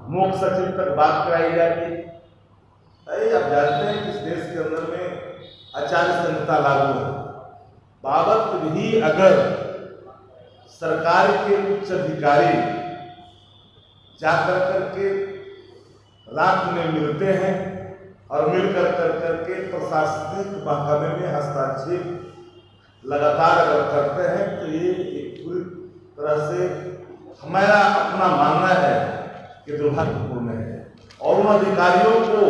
मुख्य सचिव तक बात कराई जाती है। अरे आप जानते हैं कि इस देश के अंदर में आचार संहिता लागू है, बाबत भी अगर सरकार के उच्च अधिकारी जाकर करके रात में मिलते हैं और मिलकर करके प्रशासनिक महकमे में हस्तक्षेप लगातार अगर करते हैं तो ये एक पूरी तरह से हमारा अपना मानना है कि दुर्भाग्यपूर्ण है। और उन अधिकारियों को,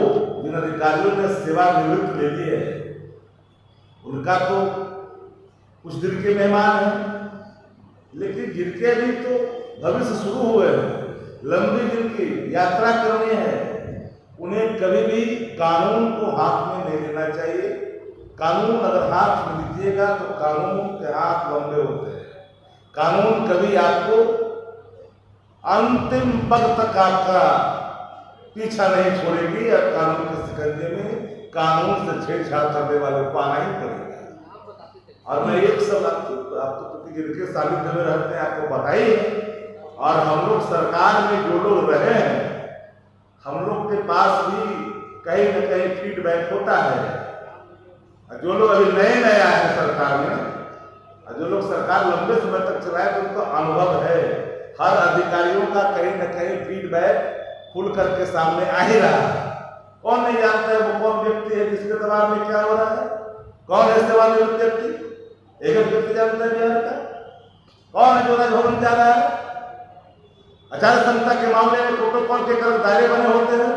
जिन अधिकारियों ने सेवानिवृत्त ले ली है, उनका तो कुछ दिन के मेहमान है, लेकिन जिनके भी तो भविष्य शुरू हुए हैं, लंबी जिनकी यात्रा करनी है, उन्हें कभी भी कानून को हाथ में नहीं लेना चाहिए। कानून अगर हाथ में लीजिएगा तो कानून के हाथ लंबे होते हैं। कानून कभी आपको अंतिम पग तक आपका पीछा नहीं छोड़ेगी और कानून के शिकंजे में कानून से छेड़छाड़ करने वाले को आना ही पड़ेगा। और मैं एक सब आप तो जिनके सानिध्य में रहते हैं आपको बताइए, और हम लोग सरकार में जो लोग रहे हैं, हम लोग के पास भी कहीं न कहीं फीडबैक होता है। जो लोग अभी नए नए आए हैं सरकार में, जो लोग सरकार लंबे समय तक चलाए तो उनका अनुभव है। हर अधिकारियों का कहीं न कहीं फीडबैक खुल करके सामने आ ही रहा है। कौन नहीं जानता है वो कौन व्यक्ति है जिसके दबाव में क्या हो रहा है? कौन है सेवानिवृत्त व्यक्ति? एक व्यक्ति जानता है बिहार का? कौन है जो राजभवन जा रहा है? आचार संहिता के मामले में प्रोटोकॉल के दायरे बने होते हैं,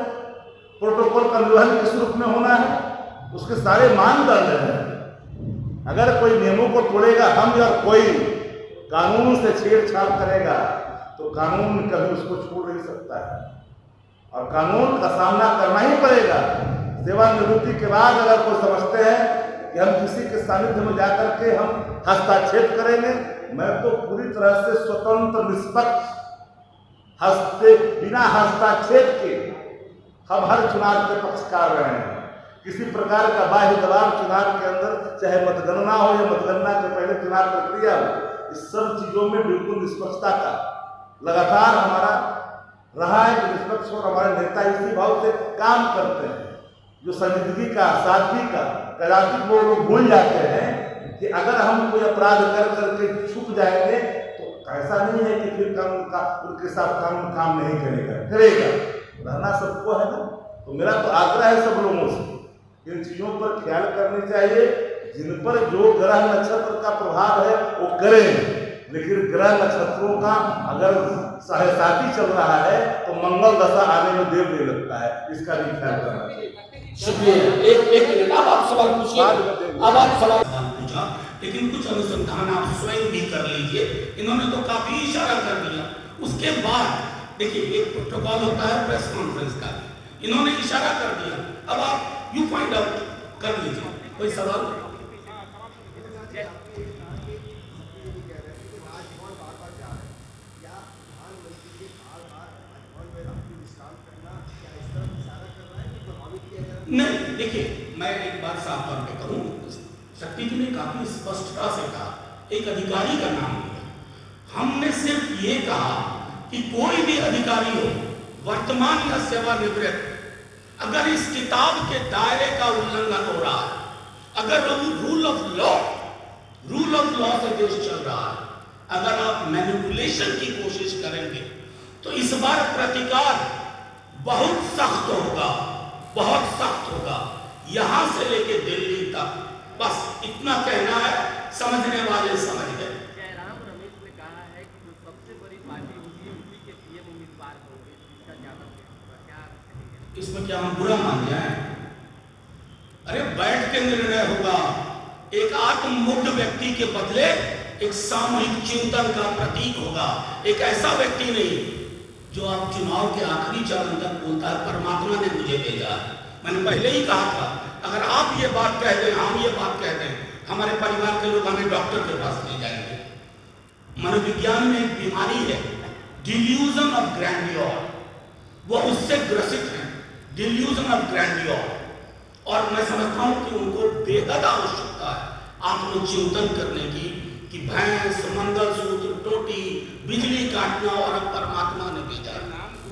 प्रोटोकॉल का निर्वहन किस रूप में होना है, उसके सारे मानदंड हैं। अगर कोई नियमों को तोड़ेगा हम या कोई कानून से छेड़छाड़ करेगा तो कानून कभी उसको छोड़ नहीं सकता है और कानून का सामना करना ही पड़ेगा। सेवानिवृत्ति के बाद अगर कोई समझते हैं कि हम किसी के सानिध्य में जाकर के हम हस्तक्षेप करेंगे, मैं तो पूरी तरह से स्वतंत्र निष्पक्ष बिना हस्तक्षेप के हम हर चुनाव के पक्षकार रहे हैं। किसी प्रकार का बाह्य दबाव चुनाव के अंदर, चाहे मतगणना हो या मतगणना के पहले चुनाव प्रक्रिया हो, इस सब चीजों में बिल्कुल निष्पक्षता का लगातार हमारा रहा है कि निष्पक्ष और हमारे नेता इसी भाव से काम करते हैं। जो संजीदगी का, सादगी का, कदाचित वो लोग भूल जाते हैं कि अगर हम कोई अपराध कर करके छुप जाएंगे तो ऐसा नहीं है कि फिर कानून का उनके साथ कानून काम नहीं करेगा। रहना सबको है ना। तो मेरा तो आग्रह है सब लोगों से इन चीजों पर ख्याल करनी चाहिए। जिन पर जो ग्रह नक्षत्र का प्रभाव है वो करें, लेकिन ग्रह नक्षत्रों का अगर सहसाती चल रहा है तो मंगल दशा आने में देर नहीं लगता है, इसका भी ख्याल करना चाहिए। शुक्रिया। एक मिनट, अब आप सवाल पूछिए। अब आप सवाल पूछा, लेकिन कुछ अनुसंधान आप स्वयं भी कर लीजिए। इन्होंने तो काफी इशारा कर दिया। उसके बाद देखिए एक प्रोटोकॉल होता है प्रेस कॉन्फ्रेंस का, इन्होंने इशारा कर दिया। अब आप यू फाइंड आउट कर लीजिए। कोई सवाल? नहीं, देखिए मैं एक बात साफ तौर पे कहूँ, शक्ति जी ने काफी स्पष्टता से कहा, एक अधिकारी का नाम लिया। हमने सिर्फ ये कहा कि कोई भी अधिकारी हो, वर्तमान या सेवानिवृत्त, अगर इस किताब के दायरे का उल्लंघन हो रहा है, अगर रूल ऑफ लॉ से देश चल रहा है, अगर आप मैनिपुलेशन की कोशिश करेंगे तो इस बार प्रतिकार बहुत सख्त होगा, बहुत सख्त होगा, यहां से लेके दिल्ली तक। बस इतना कहना है, समझने वाले समझ गए। जयराम रमेश ने कहा है कि जो सबसे बड़ी पार्टी होगी यूपी के पीएम उम्मीदवार होंगे, इसका क्या इसमें क्या हम बुरा मान जाए? अरे बैठ के निर्णय होगा। एक आत्ममुग्ध व्यक्ति के बदले एक सामूहिक चिंतन का प्रतीक होगा। एक ऐसा व्यक्ति नहीं जो आप चुनाव के आखिरी चरण तक बोलता है परमात्मा ने मुझे भेजा है। मैंने पहले ही कहा था, अगर आप ये बात कह दें, हम ये बात कह दें, हमारे परिवार के लोग हमें डॉक्टर के पास ले जाएंगे। मनोविज्ञान में एक बीमारी है, डिल्यूजन ऑफ ग्रैंडियोर, वो उससे ग्रसित हैं, डिल्यूजन ऑफ ग्रैंडियोर। और मैं समझता हूं कि उनको बेहद आवश्यकता है आत्मचिंतन करने की, कि भैंस, मंगलसूत्र, टोटी, बिजली काटना और अब परमात्मा ने भेजा।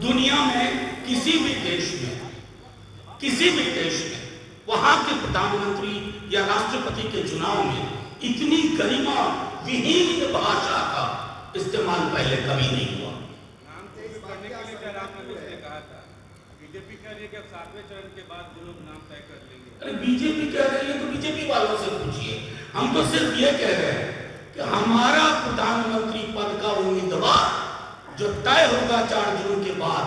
दुनिया में किसी भी देश में वहां के प्रधानमंत्री या राष्ट्रपति के चुनाव में इतनी गरिमा विहीन भाषा का इस्तेमाल पहले कभी नहीं हुआ। नाम तय करने के लिए जयराम रमेश ने कहा था, बीजेपी कह रही है कि अब 7वें चरण के बाद जो लोग नाम तय कर लेंगे। अरे बीजेपी कह रही है तो बीजेपी वालों से पूछिए, हम तो सिर्फ ये कह रहे हैं कि हमारा प्रधानमंत्री पद का उम्मीदवार जो तय होगा 4 जून के बाद,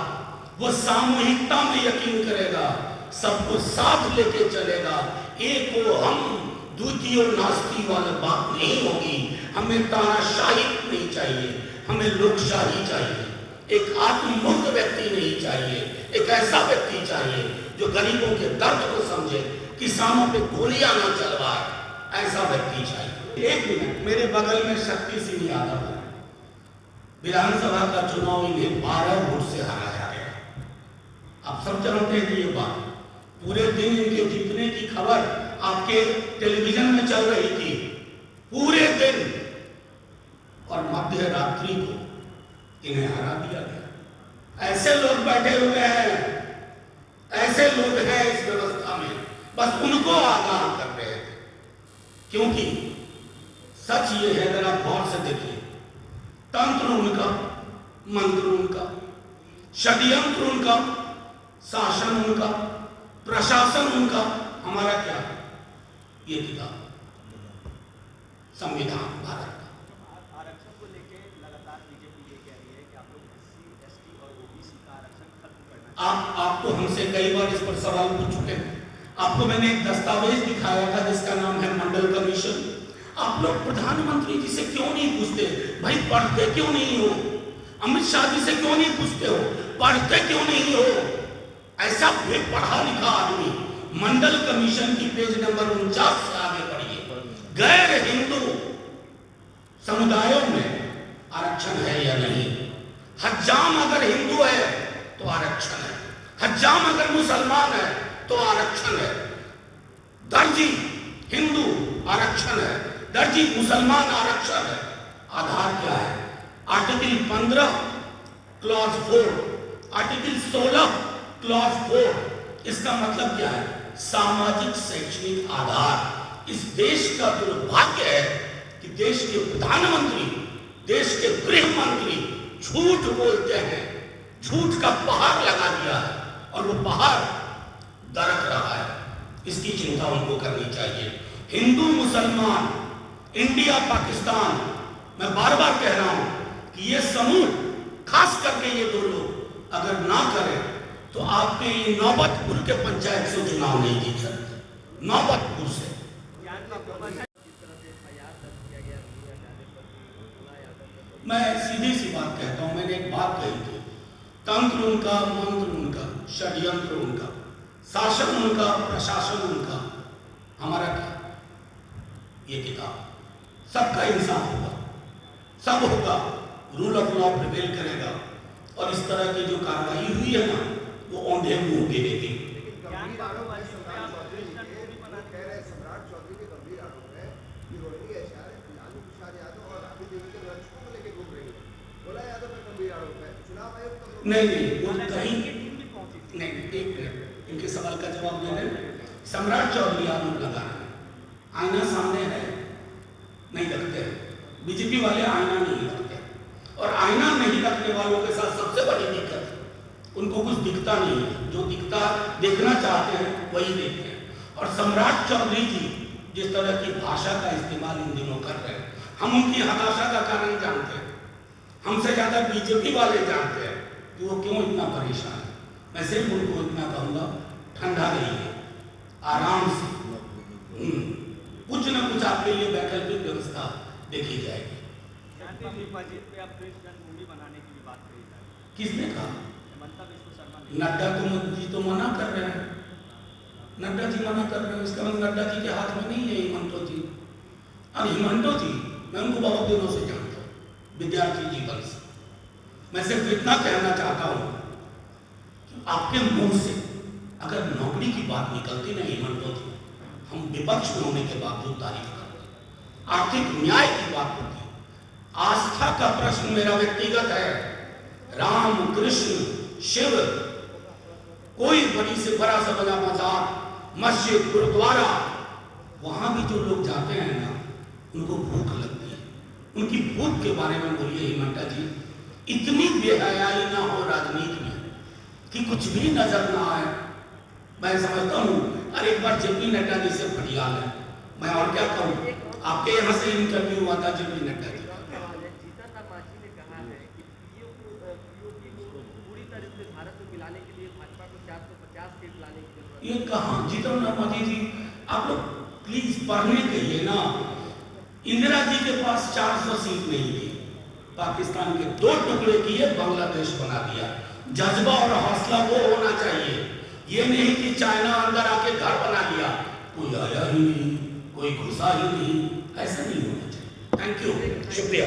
वो सामूहिकता में यकीन करेगा, सबको साथ लेके चलेगा, एक को हम द्वितीय नास्ती वाली बात नहीं होगी। हमें तानाशाही नहीं चाहिए, हमें लोकशाही चाहिए। एक आत्ममुक्त व्यक्ति नहीं चाहिए, एक ऐसा व्यक्ति चाहिए जो गरीबों के दर्द को समझे, किसानों पे गोलियां ना चलवाए, ऐसा व्यक्ति चाहिए। एक मिनट, मेरे बगल में शक्ति सिंह यादव है, विधानसभा का चुनाव इन्हें 12 वोट से हराया गया। आप सब जानते हैं ये बात, पूरे दिन इनके जीतने की खबर आपके टेलीविजन में चल रही थी पूरे दिन, और मध्य रात्रि को इन्हें हरा दिया गया। ऐसे लोग बैठे हुए हैं, ऐसे लोग हैं इस व्यवस्था में, बस उनको आगाह कर रहे थे। क्योंकि सच ये है, अगर आप गौर से देखिए, तंत्र उनका, मंत्र उनका, षड्यंत्र उनका, शासन उनका, प्रशासन उनका, हमारा क्या? ये किताब संविधान भारत का। आरक्षण को लेके लगातार बीजेपी ये कह रही है कि आप लोग SC, ST और OBC का आरक्षण खत्म करना। आप तो हमसे कई बार इस पर सवाल पूछ चुके हैं। आपको मैंने एक दस्तावेज दिखाया था जिसका नाम है मंडल कमीशन। आप लोग प्रधानमंत्री जी से क्यों नहीं पूछते, भाई पढ़ते क्यों नहीं हो? अमित शाह जी से क्यों नहीं पूछते हो, पढ़ते क्यों नहीं हो? ऐसा भी पढ़ा लिखा आदमी, मंडल कमीशन की पेज नंबर 49 से आगे पढ़िए। गैर हिंदू समुदायों में आरक्षण है या नहीं? हज्जाम अगर हिंदू है तो आरक्षण है, हज्जाम अगर मुसलमान है तो आरक्षण है, दर्जी हिंदू आरक्षण है, दर्जी मुसलमान आरक्षण है। आधार क्या है? Article 15 clause 4, article 16 clause 4। इसका मतलब क्या है? सामाजिक शैक्षणिक आधार। इस देश का दुर्भाग्य है कि देश के प्रधानमंत्री, देश के गृह मंत्री झूठ बोलते हैं, झूठ का पहाड़ लगा दिया है और वो पहाड़ दरक रहा है। इसकी चिंता उनको करनी चाहिए। हिंदू मुसलमान, इंडिया पाकिस्तान, मैं बार बार कह रहा हूं कि ये समूह, खास करके ये 2 लोग अगर ना करें तो आपके ये नौबतपुर के पंचायत से चुनाव नहीं जीत सकते। नौबतपुर से मैं सीधी सी बात कहता हूं, मैंने एक बात कही थी, तंत्र उनका, मंत्र उनका, षड्यंत्र उनका, शासन उनका, प्रशासन उनका, हमारा क्या? ये किताब सबका इंसाफ होगा, सब होगा, रूल ऑफ लॉ प्रिवेल करेगा, और इस तरह की जो कार्रवाई हुई है ना, वो औंधे मुंह के देगी। नहीं, वो कहीं नहीं, एक मिनट, इनके सवाल का जवाब दे दें। सम्राट चौधरी आरोप लगा रहे हैं, आईना सामने है, नहीं रखते हैं। बीजेपी वाले आईना नहीं रखते, और आईना नहीं रखने वालों के साथ सबसे बड़ी दिक्कत, उनको कुछ दिखता नहीं है, जो दिखता देखना चाहते हैं वही देखते हैं। और सम्राट चौधरी जी जिस तरह की भाषा का इस्तेमाल इन दिनों कर रहे हैं, हम उनकी हताशा का कारण जानते हैं, हमसे ज्यादा बीजेपी वाले जानते हैं कि वो क्यों इतना परेशान है। मैं सिर्फ उनको इतना कहूँगा, ठंडा रहिए, आराम से, कुछ न कुछ आपके लिए वैकल्पिक व्यवस्था देखी जाएगी। किसने कहा? नड्डा जी तो मना कर रहे हैं, नड्डा जी मना कर रहे हैं, इसका मतलब नड्डा जी के हाथ में नहीं है हिमंतो जी। अब हिमंतो जी मैं उनको बहुत दिनों से जानता हूँ, विद्यार्थी जीवन से। मैं सिर्फ इतना कहना चाहता हूँ कि आपके मुंह से अगर नौकरी की बात निकलती नहीं हिमंतो जी, हम विपक्ष में होने के बावजूद तारीफ करते। आर्थिक न्याय की बात होती है, आस्था का प्रश्न मेरा व्यक्तिगत है, राम कृष्ण शिव कोई बड़ी से बड़ा सा बड़ा बाजार, मस्जिद, गुरुद्वारा, वहां भी जो लोग जाते हैं ना, उनको भूख लगती है। उनकी भूख के बारे में बोलिए हिमंता जी। इतनी बेहयाई ना हो राजनीति में कि कुछ भी नजर ना आए। मैं समझता हूँ, अरे एक बार जेपी नड्डा जी से फरियाद है, मैं और क्या कहूँ। आपके यहाँ से इंटरव्यू हुआ था जेपी नड्डा जी, जीतन राम मांझी ने कहा है कि पीओके को पूरी तरह से भारत में मिलाने के लिए भाजपा को 450 सीट लाने की जरूरत है। ये कहाँ जीतन राम मांझी जी, आप लोग प्लीज पढ़ने कहिए ना। इंदिरा जी के पास 400 सीट नहीं थी, पाकिस्तान के 2 टुकड़े किए, बांग्लादेश बना दिया। जज्बा और हौसला वो होना चाहिए, ये नहीं कि चाइना अंदर आके घर बना लिया, कोई आया ही नहीं, कोई घुसा ही नहीं, ऐसा नहीं होना चाहिए। थैंक यू, शुक्रिया।